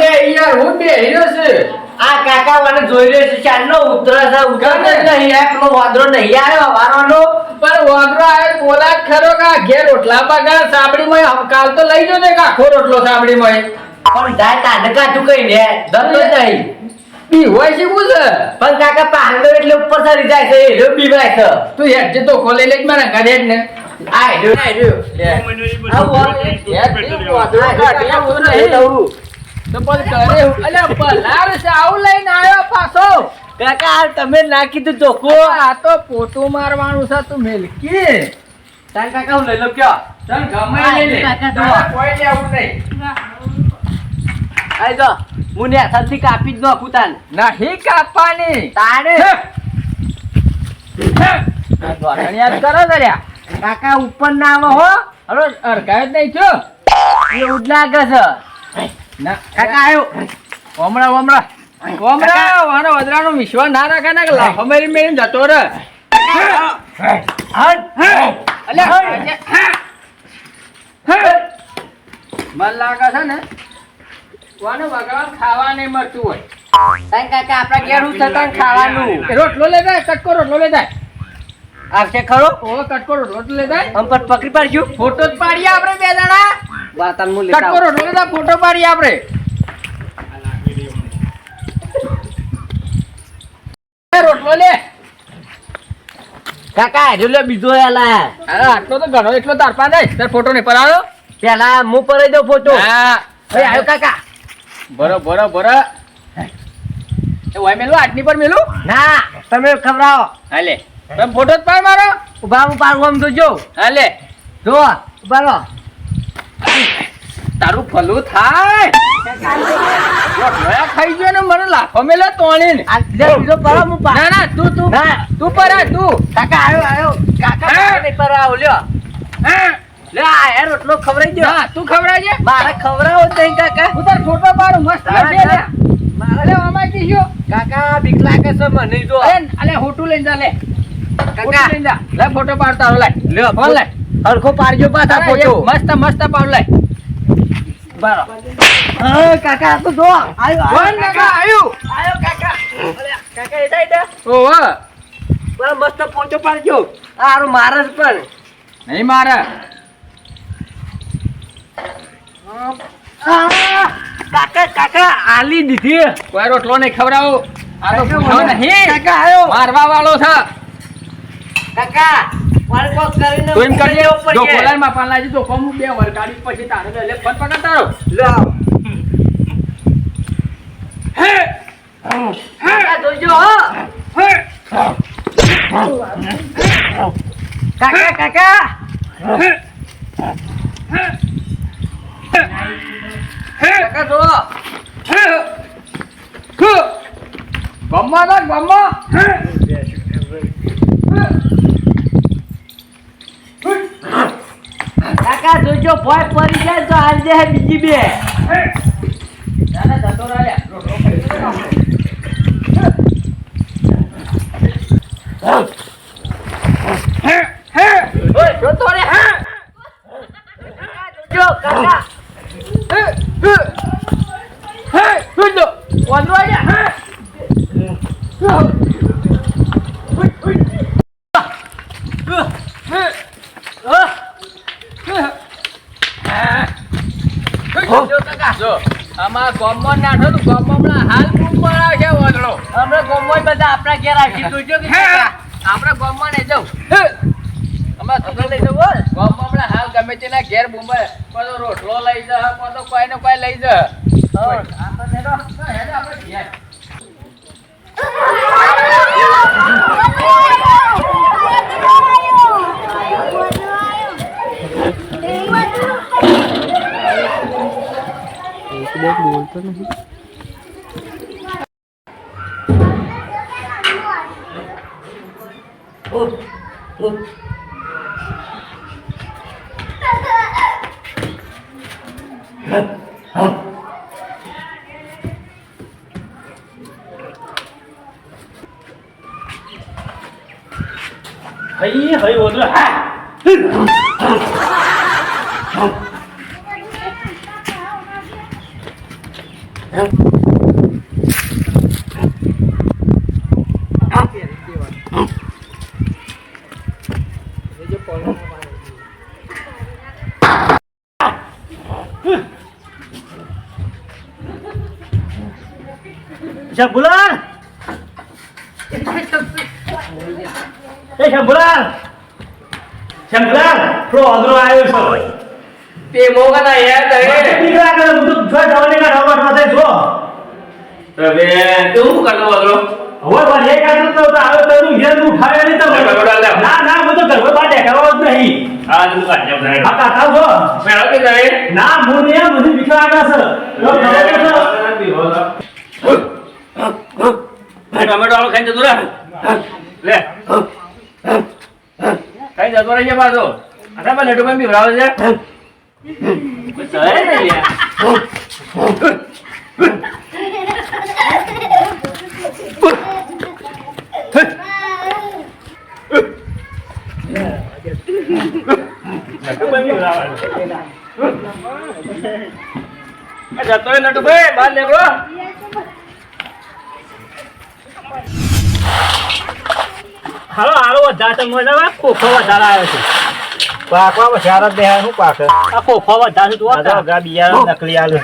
લે યાર હું બે હીરો છે આ કાકા મને જોઈ રહ્યો છે ચાંદનો ઉતરે છે ઉતરતો જ નહીં એકલો વાંદરો નહીં આવ્યો વારવાનો પણ વાંદરો આવે બોલા ખરો કા ઘેર રોટલા બગા સાબડીમાં કાલ તો લઈ જો ને કાખો રોટલો સાબડીમાં પણ જાય તાડકા તું કઈ ને દતો જ નહીં બી હોય છે કુછ પણ કાકા પાંડો એટલે ઉપર ચડી જાય છે એ બીવાય છે તું હેડ જે તો ખોલે લે મને ગડે ને આ હેડ્યો તો પણ કરે અલ્યા બલાર છે આવું લઈને આવ્યો પાછો કાકા તમે ના કીધું ચોખ્ખો આ તો પોતું મારવાનું છે તું મેલકી તાર કાકા હું લઈ લો કયો તન ગમે લઈ લે કોઈ લેવું નહીં આઈ જો મુને હાથથી કાપી જ નાખું તાન નહીં કાપવાની તાણે ધોરણિયા કરો દર્યા કાકા ઉપર ના આવો હો હલો અરગાય જ નહીં છો એવું જ લાગે છે ના કાકા આવ્યો ઓમરા વાનો વદરાનો વિશ્વાસ ના રાખે ને કે લાફો મેરી મેરી જતો રે અલ્યા મન લાગે છે ને કોને ભગવાન ખાવા નહીં મળતું હોય તાન કાકા આપણા ઘેર હું થતા ખાવાનું રોટલો લે જાય કટકો રોટલો લે જાય આવશે ખરો ઓ કટકો રોટલો લે જાય હમ પર પકડી પાડજો ફોટો જ પાડીએ આપણે બે જણા વાતાન મુ કટકો લેતા રોટલો લે ફોટો પાડીએ આપણે રોટલો લે કાકા હેડ્યો લે બીજો આલા અરે આટલો તો ઘણો એટલો તારપા નહીં તાર ફોટો નહીં પરાયો પેલા મુ પરાઈ દઉં ફોટો હા ભાઈ આવ્યો કાકા બરો એ ઓય મેલું આટની પર મેલું ના તમે ખબરાવો હાલે તમે ફોટો જ પાડ મારો ઉભા હું પાડું આમ તો જો હાલે જો ઉભા રહો તારું ભલું થાય રોટલા ખાઈ ગયો ને મને લાફો મેલે તોણીને આ બીજો પાડો હું ના ના તું ના તું પરા તું કાકા આવ્યો કાકા નહીં પરાવો લ્યો લે આ યાર રોટલો ખવરાઈ ગયો ના તું ખવડાવજે મારે ખવરાવો જ નહીં કાકા હું તાર ફોટો પાડું મસ્ત છે લે મારે અલે અમાય કીયો કાકા બીક લાગે છે મને જો અલે હોટું લઈને જા લે કાકા લઈને જા લે ફોટો પાડ તારો લે લ્યો ફોન લે હરખો પાડજો પાછા ફોટો મસ્ત પાડ લે બરાબર કાકા તો જો આવ્યો કોણ કાકા આવ્યું કાકા કાકા એડા ઓહો બરાબર મસ્ત ફોટો પાડજો આરો મારે જ પણ નહીં મારે કાકા કાકા આલી દીધી કોઈ રોટલો નહીં ખવડાવો આ તો ભૂલો નહીં કાકા આવ્યો મારવા વાળો છે કાકા મારે કોક કરીને તું એમ કરજે ઉપર જો કોલારમાં પાન લાજી તો કોમ બે વરગાડી પછી તારે લે ફટ પકડ તારો લાવ કાકા જોજો હો કાકા કાકા કાકા જો ગમ્મા ના ગમ્મા કાકા જોજો ભોય પડી જાય તો હાલ દે બીજી બે દાદા જતો રહ્યા રોટલો ઓય જોતો રે જોજો કાકા સુજો વાંદરો આયા જો આમાં ગોમમાં નાઠો તો ગોમમાં હાલ ખૂબ મળે છે વાંદરો અમે ગોમોય બધા આપણા ઘેર આવી જોજો કે કાકા આપણે ગોમમાં નહીં જવું અમાર છોકરા લઈ જવું હોય ગોમમાં હાલ ગમે તેના ઘેર બુંબે કોઈ રોટલો લઈ જા કોઈ ને કોઈ લઈ જા આપણે ઘેર બોલતો નહીં હઈ હઈ ઓદરો શંભુલાલ એ શંભુલાલ શંભુલાલ થોડો અઘરો આવ્યો છે તે મોગના યાદ હે દીકરા કરે બધું જોઈ જવાની કા રમત માં જો હવે તું કરતો વગરો હવે પણ એક આદત તો આવે તો નું ઘેર નું ઉઠાવે નહીં તો ના ના બધું ઘર બાટે કરવો જ નહીં આ તું કાઢ દે આ કાકા જો મેળો કે જાય ના હું ને બધું વિખરા આગળ છે ટમેટો આલો ખાઈ જતો રે લે ખાઈ જતો રહે છે પાછો આના પર લેટો માં બી ભરાવે છે બસ હે ને યાર જતો રે નટુ ભાઈ બહાર નીકળો હાલો હાલો વધારે મજામાં ખોખો વધારે આવ્યો છે પાકવા વધારે જ દેખાય શું પાકે આ ખોખો વધારે તું આ બિયારણ નકલી આલુ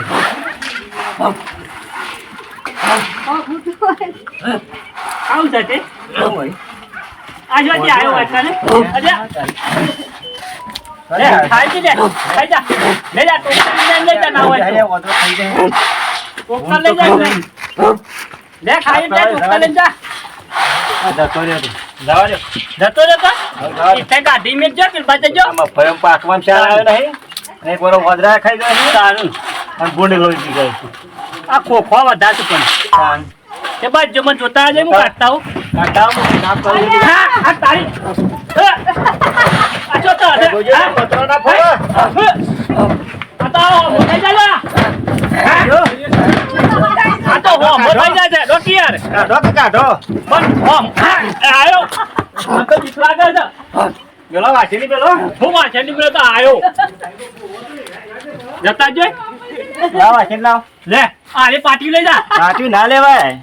આવું છે તે આ જો જે આવ્યો વાટકા ને અરે ખાઈ લે ખાઈ જા લે જા ટોકર લઈ જા ના હોય ટોકર લઈ જા લે ખાઈ લે ટોકર લઈ જા જતો રહ્યો એટલે ગાડી મેં જો કે બાજે જો ફરમ પાકવાન ચાલ આવ્યો નહીં ને કોરો વદરા ખાઈ ગયો સારું અને બોંડે લોઈ પી ગયો આ ખોખો વધારે પણ કે બાદ જો મને જોતા આજે હું કાઢતા હું નામ કરી આ તારી આ જો તો પત્રો ના ફોડો આ તો મોટાઈ જા આ તો હો મોટાઈ જા છે રોકી યાર કાઢો પણ હોમ આયો આ તો વિશ્વાસ કર છે પેલો વાંચેલી પેલો હું વાંચેલી પેલો તો આયો જતા જોઈ લાવ વાંચેલી લાવ લે આરે પાટી લઈ જા પાટી ના લેવાય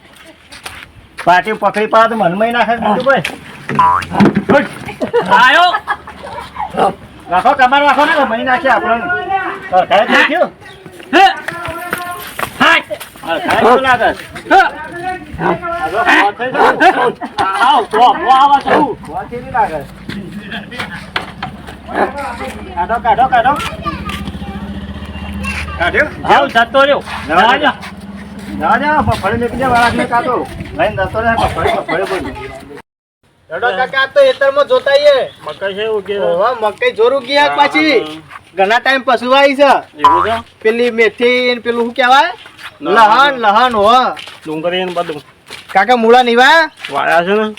પાટી પકડી પાડે તો મનમાં નાખે બીજું ભાઈ આયો રાખો કમાર રાખો ને મહી નાખે આપણને ખાય થયું હાય ખાય તો લાગે આવ તો આવા છું વાંચેલી લાગે કાઢો કાઢ્યો જાવ જતો રહ્યો જા ફળી મેકી દે વાળા ને કાઢો લઈને જતો રહે ફળી બોલ રડો કાકા આ તો ખેતરમાં જોતાઈએ મકાઈ છે એવું કે ઓવા મકઈ જોરું ગયા પાછી ઘણા ટાઈમ પછી આવી છે એવું છે પેલી મેથી ને પેલું શું કહેવાય લહન હો ડુંગળી ને બધું કાકા મૂળા નીવા વાળા છે ને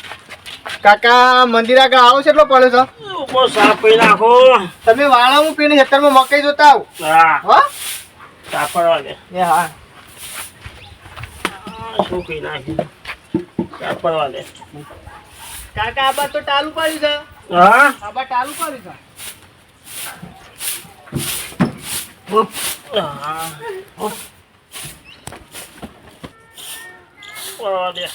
કાકા મંદિર આગળ આવો છે એટલો પડ્યો છે બહુ સાફ પી નાખો તમે વાળામાં પીને ખેતરમાં મકઈ જોતા આવો હા હો સાફ કરવા દે એ હા શું પી નાખી સાફ કરવા દે કાકા આ બાદ તો ટાલું પાડ્યું છે હા આ બાદ ટાલું પાડ્યું છે કરવા દે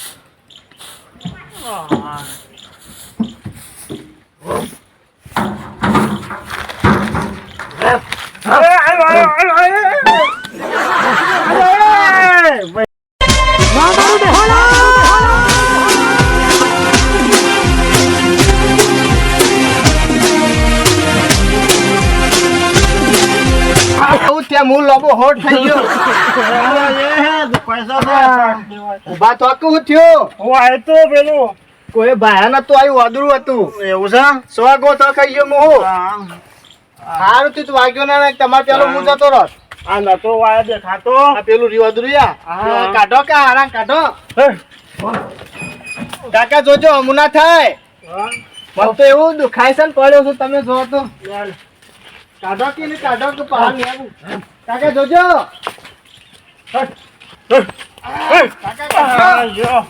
ત્યાં મૂળ લોબો હોટ થઈ ગયો ઉભા તો આખું થયો હું આવ્યો તો પેલું કોઈ ભાયા નતું આવ્યું વાદળું હતું એવું છે સ્વાગો તો ખાઈ ગયો મોહ સારું તું વાગ્યો ના તમારે પેલો હું જતો રહ આ નતો વાયા દેખાતો આ પેલું રીવાદરું યા કાઢો કા આરામ કાઢો કાકા જોજો હમું ના થાય મને તો એવું દુખાય છે ને પડ્યો છું તમે જો તો કાઢો કે નહીં કાઢો કે પહાડ નહીં આવું કાકા જોજો કાકા કાઢો.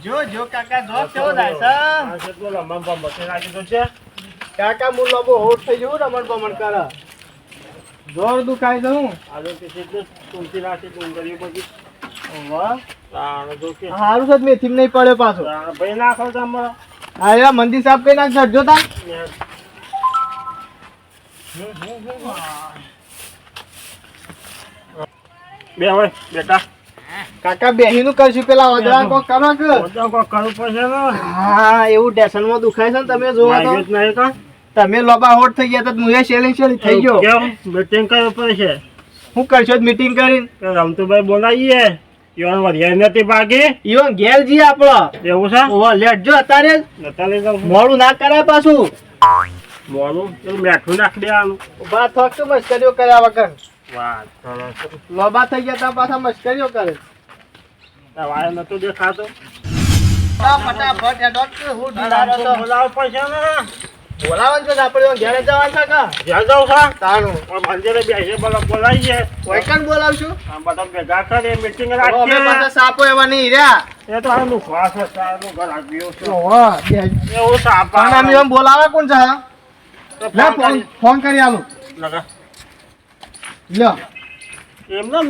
જો કાકા જો કેવો થાય છે કાકા હું લોબો હોટ થઈ જવું રમણ બમણ કરે જોર દુખાય છે હું તુલસી રાખી ડુંગળી બધી તાણ જો કે હારું છે મેથી નહીં પડ્યો પાછો તાણ ભાઈ નાખો તમારે હા એવા મંદિર સાફ કરી નાખ જો તા બે હોય બેટા કાકા બેહીનું કરશું પેલા ઓદરા કો કરો કે બધા કોઈ કરવું પડશે ને હા એવું ટેન્શનમાં દુખાય છે ને તમે જોવો વાગ્યું જ તો નહીં કા તમે લોબા હોટ થઈ ગયા તો હું એ શેલિંગ થઈ ગયો કેમ મીટિંગ કરવી પડશે હું કરશો મીટિંગ કરીને કે રમતુભાઈ બોલાવીએ ઈવન વધારે નથી બાકી ઈવન ઘેર જી આપણો એવું છે ઓહો લેટ જો અત્યારે જ. નતા લઈ જાઉં મોડું ના કરાય પાછું મોડું પેલું મેઠું નાખી દેવાનું ઉભા થોક તો મસ્કરીઓ કર્યા વગર વાત સરસ લોબા થઈ ગયા તા પાછા મસ્કરીઓ કરે વાય નતું દેખાતો ફટાફટ ડોક્ટર હું ઢીલારો તો બોલાવવું પડશે ને બોલાવવાનું છે ને આપણે ઘેરે જવાનું છે કા જ્યાં જાઉં છે તાણું મંદિરે બેસીએ બોલાવીએ કોઈ કણ બોલાવશું આ બધા ભેગા કરીએ મીટિંગ અમે રાખીએ પાછા સાપો એવા નહીં રહ્યા એ તો આનું ખાસ સારું ઘર આવ્યું છે ઓહો એવું સાપ પણ અમે એમ બોલાવા કોણ છે લે ફોન કરી આલું લગા લ્યો એમને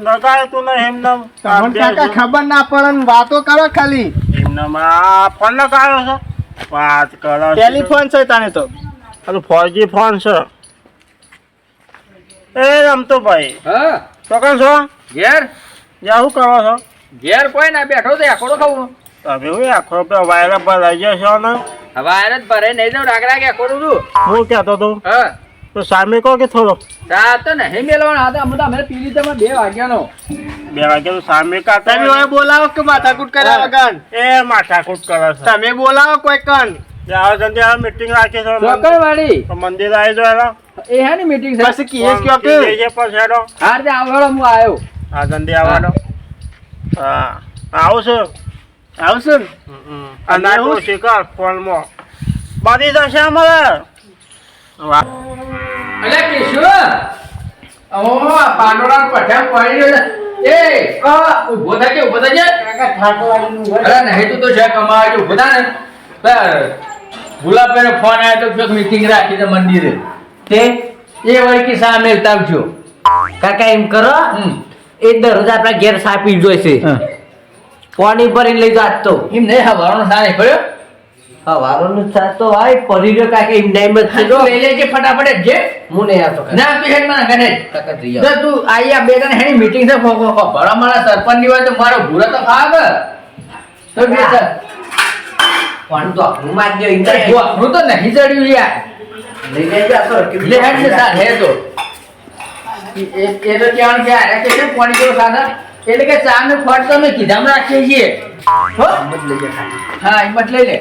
લગાય તો ને એમને તમને કાકા ખબર ના પડે ને વાતો કરો ખાલી એમને ફોન લગાવ્યો છે વાત કરો ટેલિફોન છે તાને તો પેલું 4G ફોન છે એ રમતો ભાઈ હા તો કહો છો ઘેર જ્યાં શું કરો છો ઘેર કોઈ ના બેઠો તો આખો ખાવું તમે હું આખો વાયરસ પર લઈ જશો ને હવે આને જ ભરે નહીં દઉં રાગડા કે આખો છું હું કહેતો હતો હા તો સામે કહો કે થોડો ચા તો નહીં મેળવાનો હા તો અમે પી લીધા 2 વાગ્યાનો 2 વાગે તો સામે કાઢતા તમે હવે બોલાવો કે માથાકૂટ કર્યા વગર એ માથાકૂટ કરે છે તમે બોલાવો કોઈ કણ જાઓ જલ્દી આ મીટિંગ રાખી છે ચોકડવાડી તો મંદિર આવી જાય એ હે ને મીટિંગ છે પછી કીએ કયો કે પણ છેડો હાર દે આવડો હું આવ્યો હા જલ્દી આવવાનો હા આવું છું આવશે ને આ નાખો શીખર ફોનમાં બાંધી જશે અમારે વાહ અલે કેશુ ઓ પાંડોળા પઠ્યા પડી રહ્યો છે એ ઉભો થાય કાકા ઠાકોરવાડીનું ઘર. અરે નહીં તું તો છે કમાવા જો ઉભો થાય ને ગુલાબભાઈ ફોન આવ્યો તો મીટિંગ રાખી છે મંદિરે તે એ વળકી સામે તાવજો કાકા એમ કરો એ દરરોજ આપણા ઘેર સાપી જોઈશે પાણી ભરીને લઈ જાત તો એમ નહીં હવાનો સાને પડ્યો હવારોનું ચા તો આય પરી રહ્યો કાકા એમ ટાઈમ જ છે જો લઈ લેજે ફટાફટ જે હું નહીં આવતો કાકા. ના તું હેડ મને ગણે કાકા જઈ જો આવો. તું આઈ આ બે જણ હેની મીટિંગ છે ભરા મારા સરપંચ ની હોય તો મારો ભૂરો તો ખાવ તો બે સર પાણી તો આપણું માં જ એમ હું તો નહીં ચડ્યું યાર લઈ લેજો આ તો લે હેડ છે સાર હે તો એ તો કહેવાનું કે આ કે છે પાણી જેવો સાધન એટલે કે ચા ને ફટ તો અમે કીધામ રાખીએ છીએ હો હા એ મત લઈ લે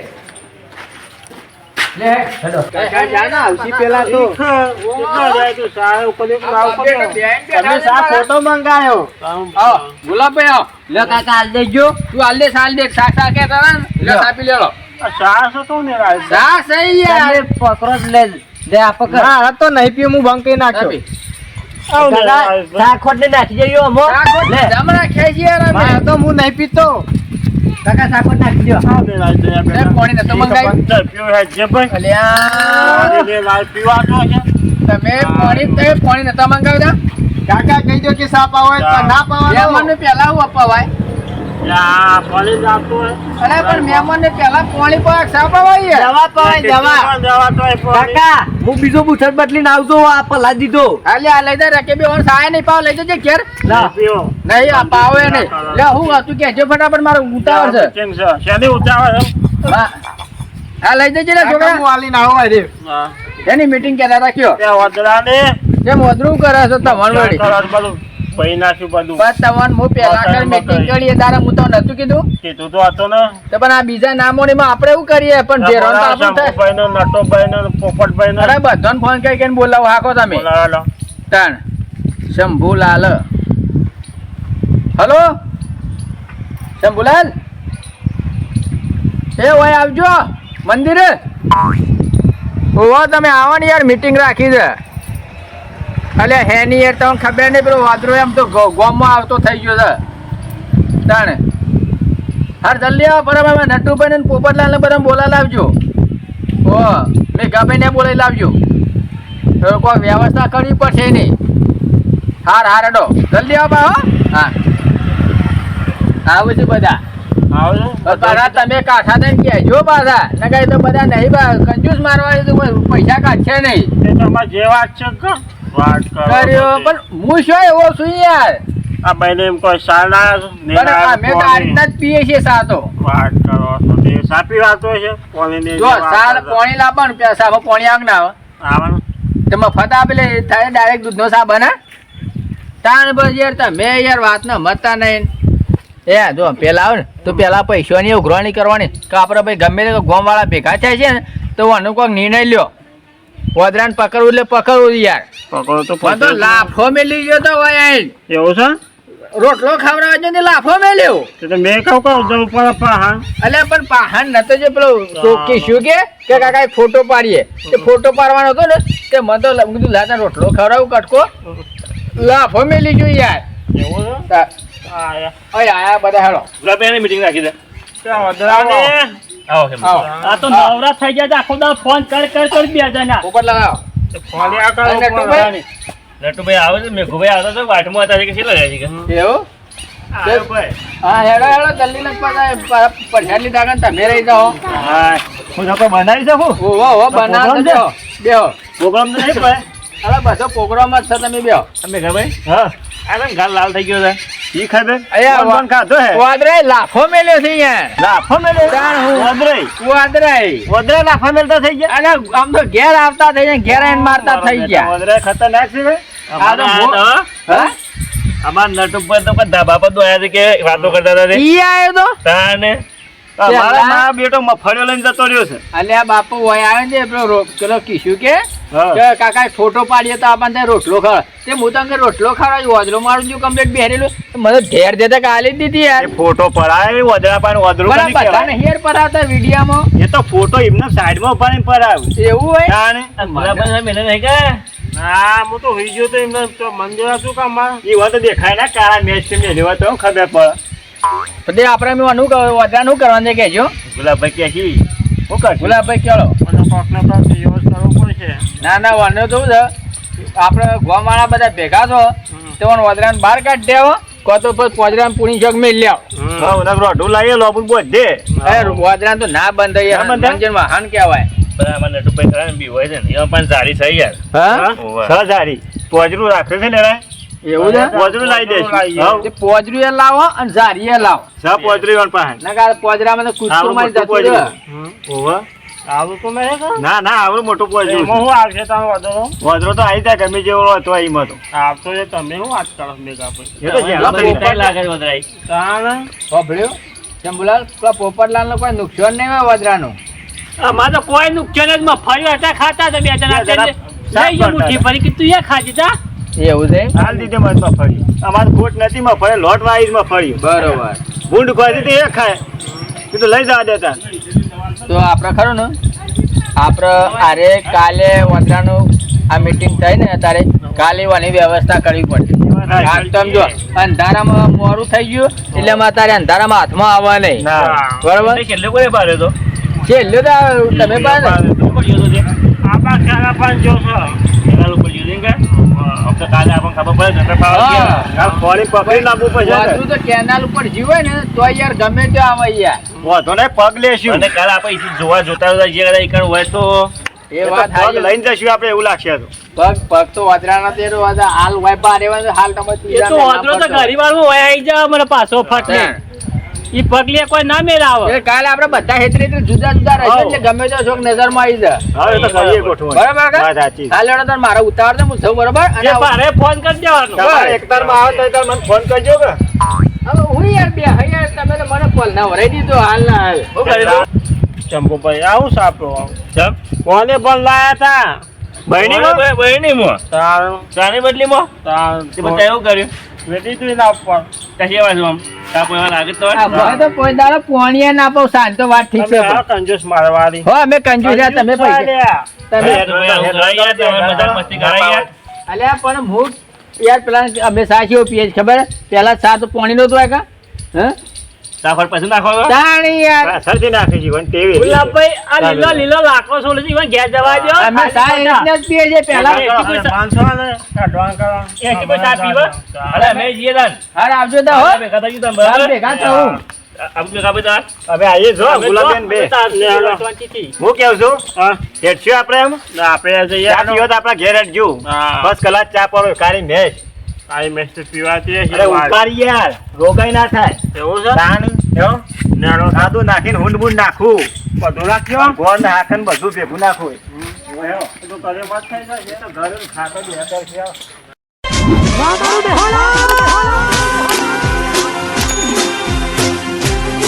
લે હેડો કાકા જા ને આવશી પેલા તો કેટલા જાય તું ચા ઉપર એક લાવ પડ્યો તમે સા ફોટો મંગાયો આવો ગુલાબભાઈ આવો લે કાકા હાલ દેજો તું હાલ દે સાલ દે સા કે તારા લે સાપી લેલો ચા છે તો ને રાય સા સહી યાર તમે પકડો જ લે દે આ પકડ ના આ તો નહીં પીવું હું બંધ કરી નાખ્યો સાપી કાકા સાખોટ ને નાખી જજો અમો લે જમણા ખાઈ છીએ યાર અમે આ તો હું નહીં પીતો કાકા સાખોટ નાખી દો આવ ને રાય દે લે પાણી નતો મંગાવ્યું પીઓ હે જે ભાઈ અલ્યા લે લાલ પીવા જો છે તમે પાણી નતા મંગાવ્યા કાકા કહી દો કે સાપ આવે તો ના પાવાનો મહેમાન ને પેલા હું અપાવાય યા પાણી જાતું હે અરે પણ મહેમાન ને પેલા પાણી પર સાપ અપાવાય દવા પાવાય દવા દવા તો એ પાણી કાકા હું બીજો બુથર બદલીને આવજો આ પલા દીધો હાલે આ લઈ દે રકે બે ઓર સાય નહીં પાવ લઈ જજે ઘેર લા પીઓ નહીં આ પાવે નહીં લે હું હતું કે જે ફટાફટ મારો ઉતાવળ છે કેમ છે શેની ઉતાવળ છે હા આ લઈ જજે લે કાકા હું છોકરા આલીને આવો રે હા એની મીટિંગ કેતા રાખ્યો ત્યાં વદરા ને કેમ વધરું કરે છે તમાર વળી કલર બધું ભાઈ નાખ્યું બધું બસ તવન હું પેલા કર મીટિંગ કરી તારા હું તો નતું કીધું કીધું તો હતો ને તો પણ આ બીજા નામોની માં આપણે એવું કરીએ પણ ભેરો તો આપણું થાય શંભુભાઈ નો નટોભાઈ નો પોપટભાઈ નો અરે બધાને ફોન કરી કરીને બોલાવો હાકો તમે બોલાવેલો તાણ શંભુલાલ હલો શંભુલાલ એ ઓય આવજો મંદિરે ઓવો તમે આવો ને યાર મીટિંગ રાખી છે અલે હે ની યાર તમને ખબર નહીં પેલો વાદરો એમ તો ગોમમાં આવતો થઈ ગયો છે તાણે હાર જલ્દી આવો બરાબર નટુભાઈ ને પોપટલાલ ને બધા બોલા લાવજો ઓ મેં ગાભાઈ ને બોલાવી લાવજો તો કોઈ વ્યવસ્થા કરવી પડશે નહીં હાર હેડો જલ્દી આવો બા, હો હા આવું છું બધા આવજો પાછા તમે કાઠા થઈને કહેજો પાછા નકર તો બધા નહીં બા કંજૂસ મારવા તો પૈસા કાઢશે નહીં એ તમારે જે વાત છે કે વાત કરો કર્યો પણ હું શું એવો છું યાર આ ભાઈને એમ કોઈ સારા પણ અમે તો આ રીતના જ પીએ છીએ સાતો વાત કરો તો તે સાપી વાતો છે પોલીની જો સાલ પાણી લાવવાનું પૈસામાં પાણી આગ ના આવે આવવાનું તો મફત આપેલે થાય ડાયરેક્ટ દૂધનો સા બને તાણ બસ યાર તમે યાર વાત ના મતતા નહીં એ જો પેલા આવે ને તો પેલા પૈસાની ઉઘરાણી કરવાની કે આપણે ભાઈ ગમે તે ગોમવાળા ભેગા થાય છે ને તો આનો કોઈક નિર્ણય લ્યો વદરાને પકડવું એટલે પકડવું યાર પકડો તો પણ તો લાફો મેલી ગયો તો હોય એવું છે રોટલો ખવડાવવા જો ને લાફો મેલ્યો તો મેં કહું જવું પડે પહાણ એટલે પણ પહાણ નતો જે પેલો કે શું કે કાકા એક ફોટો પાડીએ તે ફોટો પાડવાનો હતો ને તે મને તો કીધું લાતા રોટલો ખવડાવું કટકો લાફો મેલી ગયો યાર એવું છે તા- આયા ઓય આયા બધા હેડો ગુલાબભાઈ મીટિંગ રાખી દે વદરાને આવો કેમ આવો આ તો નવરા થઈ ગયા છે, આખો દાડો ફોન કર બે જણા ઉપર લગાવો ફોલિયા કરો અને નટુભાઈ? નટુભાઈ આવે છે મેઘુભાઈ આવતા છે વાટમાં હતા છે કે કેટલા રહ્યા છે કે એવું આયો ભાઈ હા હેડો હેડો જલ્દી લગ પાછા પરસાદની ડાગન તમે રહી જાઓ હા હું તો બનાવી શકું ઓહો બનાવ તો બેહો બેહો પ્રોગ્રામ તો નહીં ભાઈ અરે બધો પ્રોગ્રામ જ છે તમે બેહો મેઘાભાઈ હા આ કેમ ગાલ લાલ થઈ ગયો છે ઈ ખબર અયા કોણ ખાધો હે વાદરે લાફો મેલ્યો છે યાર લાફો મેલે જાણ હું. વદરાઈ વાદરાઈ વદરા લાફા મેલતા થઈ ગયા અને આમ તો ઘેર આવતા થઈ જાય ઘેર આવીને મારતા થઈ ગયા વદરા ખતરનાક છે ભાઈ આ તો અમારા હા અમાર નટુભાઈ તો કોઈ ધાબા પર દોયા છે કે વાતો કરતા હતા તે. ઈ આયો તો તાને મારા મારા બેટો મફળિયો લઈને જતો રહ્યો છે અલ્યા બાપુ હોય આવે ને પેલો કીશું કે હા. કાકા ફોટો પાડીએ તો આપણને રોટલો ખવડાવ તે હું તો અંગે રોટલો ખવડાવ વાદળો મારું છું કમ્પ્લીટ બેરેલું મને ઘેર દેતા કાલી જ દીધી યાર એ ફોટો પડાય વદરા પાણી વદરું બરાબર કરી બધાને કહેવાય. હેર પર આવતા વિડીયામાં એ તો ફોટો એમને સાઈડમાં ઉપાડીને પડાવ એવું હોય તાણે આ ગુલાબભાઈ સાહેબ એને નહીં કે હા હું તો હોઈ ગયો તો એમને તો મંદિર હતું કે અમારે એ વાત દેખાય ના કાળા મેચ છે મેં લેવા તો ખબર પડે બધે આપણે મેં અનુ વધારાનું કરવાનું છે કહેજો ગુલાબભાઈ કે કી શું કરશું ગુલાબભાઈ ચલો મને કોકને તો દિવસ કરવો પડશે ના ના વાંધો તો શું છે આપણે ગોમાળા બધા ભેગા છો તો વદરાને બહાર કાઢી દેવો કો તો પછી પોજરાને પૂરી જગ મેળ લ્યાવ હા મને રોઢું લાવીએ લોબુ બધે વદરાને તો ના બંધ ના બંધાય? મંજન વાહન કહેવાય બધા અમારા નટુભાઈ ખરા ને બી હોય છે ને એમાં પણ સારી થઈ યાર હા ઓવે. સહજારી પોજરું રાખે છે ને રે એવું છે પોજરું લાવી દેશું તે પોજરું એ લાવો અને ઝારી એ લાવો સહ પોજરી વાન પાસે ના કારણ પોજરામાં તો કૂદકૂદ મારી જતું રહે. ઓવા આવું તો નહીં કે ના ના આવડું મોટું પોજરું એમાં શું આવશે તમે વધો વજરો તો આવી જાય ગમે જેવો હતો એમાં તો આવતો એ તમે શું વાત કરો મેઘાભાઈ એ તો તમે જ્યાં તો ટાઈમ લાગે છે વધારે. તાણ સાંભળ્યું? શંભુલાલ, પેલા પોપટલાલનું કોઈ નુકસાન નહીં હોય વજરાનું અમારે તો કોઈ નુકસાન જ મફળ્યું હતા ખાતા હતા બે જણા બે જણા લઈ ગયો મુઠ્ઠી ભરી કે તું એ ખાધી તા એવું છે હાલ દીધે મત મફળી અમારે ખોટ નથી મફળે લોટ વાઈઝ મફળી બરોબર ભૂંડ ખોઈ તો એ ખાય એ તો લઈ જવા દેતા તો આપણે ખરું ને આપણે અરે કાલે વજરાનું આ મીટિંગ થઈ ને તારે કાલે વાની વ્યવસ્થા કરવી પડશે આ સમજો અંધારામાં મોડું થઈ ગયું એટલે મારે તારે અંધારામાં હાથમાં આવવા નહીં ના બરોબર એટલે કેટલે કોઈ પાડ્યો તો છેલ્લે તો તમે પાસે પડ્યો તો તે આપણા ખાના પણ જો છો એના લોકો પડ્યો છે કે આપણે કાલે આપણને ખબર પડે ને હા. આ ફોડી પકડી લાવવું પડશે વધુ તો કેનાલ ઉપર જીવ હોય ને તો યાર ગમે તે આવે યાર વધો ને પગ લેશું અને કાલે આપણે અહીંથી જોતા હતા જે કદાચ ઈકણ હોય તો એ એ તો વાત પગ હારી. લઈને જશું આપણે એવું લાગશે તો પગ તો વજરાના તેરો વાજા હાલ વાય બારે વાજા હાલ તમે એ તો વાંધો તો ઘરી વાળું હોય આવી જાવ મને પાછો ફટલે ઈ પગલે કોઈ ના મેળ આવે એ કાલે આપણે બધા હેતરી જુદા જુદા રહેશે એટલે ગમે તે છોક નજરમાં આવી જાય હવે એ તો કરીએ ગોઠવણ બરાબર કે? વાત સાચી હાલ હેડો તાર મારા ઉતાવળ છે હું સૌ બરાબર અને એ ભારે ફોન કરી દેવાનો તમારે એકતારમાં આવે તો એકવાર મને ફોન કરજો કે હવે હું યાર બે યાર તમે તો મને કોલ ના વરાઈ દીધો હાલ ના હાલ શું કરી દો ચંપુભાઈ આવું સાપડો ચમ કોને પણ લાયા તા બહેનીમાં તારું ચાની બદલીમાં તારું તે બધા એવું કર્યું વેટી તું ના ઉપર કશી વાત આમ કાપ એવા લાગે તો આ ભાઈ તો કોઈ દાડો પોણીએ ના પાવ શાંત તો વાત ઠીક છે તમે આ કંજૂસ મારવાળી હો અમે કંજૂસ રહ્યા, તમે પૈસા તમે મજાક મસ્તી કરાય યાર અલ્યા પણ હું યાર પેલા અમે સાચીઓ પીએ છે ખબર પેલા સાત પોણી નો તો કા હે સાફર પછી નાખો છો? તાણી યાર પાછળથી નાખી જીવન તેવી ગુલાબભાઈ આ લીલો લીલો લાકડો છોડે છે ઈવન ઘેર જવા દ્યો. અમે સા રીતના જ પીએ છે પહેલા એથી કોઈ ચા પીવા? અરે અમે જઈએ તાન. હાર આવજો તો હો ભેગા થઈ ગયું તમે ચાલ બરાબર? ભેગા થવું આપણે ભેગા બધા હવે આવીએ જો ગુલાબબેન બે શાંતિથી. હું કેવું છું હેઠશું આપણે એમ આપણે જઈએ ચા પીવો તો આપણા ઘેર હેઠજો હા. બસ કલાક ચા પડો કાળી મેચ આ મેચ પીવાતી હશે. અરે ઉપાડી યાર રોગાઈ ના થાય એવું છે? તાણી એવો નેણો સાદું નાખીને હુંડ બુંડ નાખું બધું નાખ્યો? ગોળ ને હાકન બધું ભેગું નાખું તો ઘરે વાત થઈ જાય છે તો ઘરે ખાતો જ હેઠળ છે. વાહ તારું બેહાડા